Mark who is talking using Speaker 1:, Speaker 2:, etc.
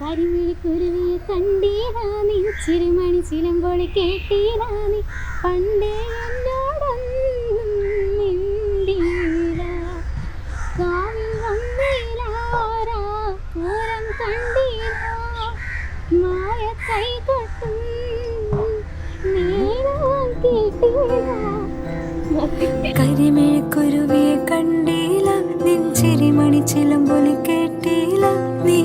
Speaker 1: കരിമിഴിക്കുരുവിയെ കണ്ടീരാ നീ, ചിരുമണി ചിലമ്പോൾ കേട്ടീരാ നീ, പണ്ടേ എന്നോടൊന്നും മിണ്ടീരാ. കാവിൽ വന്നീരാരാ പൂരം കണ്ടീരാ, മായ കൈകൊട്ടും നേരം കേട്ടീരാ.
Speaker 2: കരിമിഴിക്കുരുവിയെ കണ്ടീല, നിൻ ചിരിമണി ചിലമ്പൊലി കേട്ടീല, നീ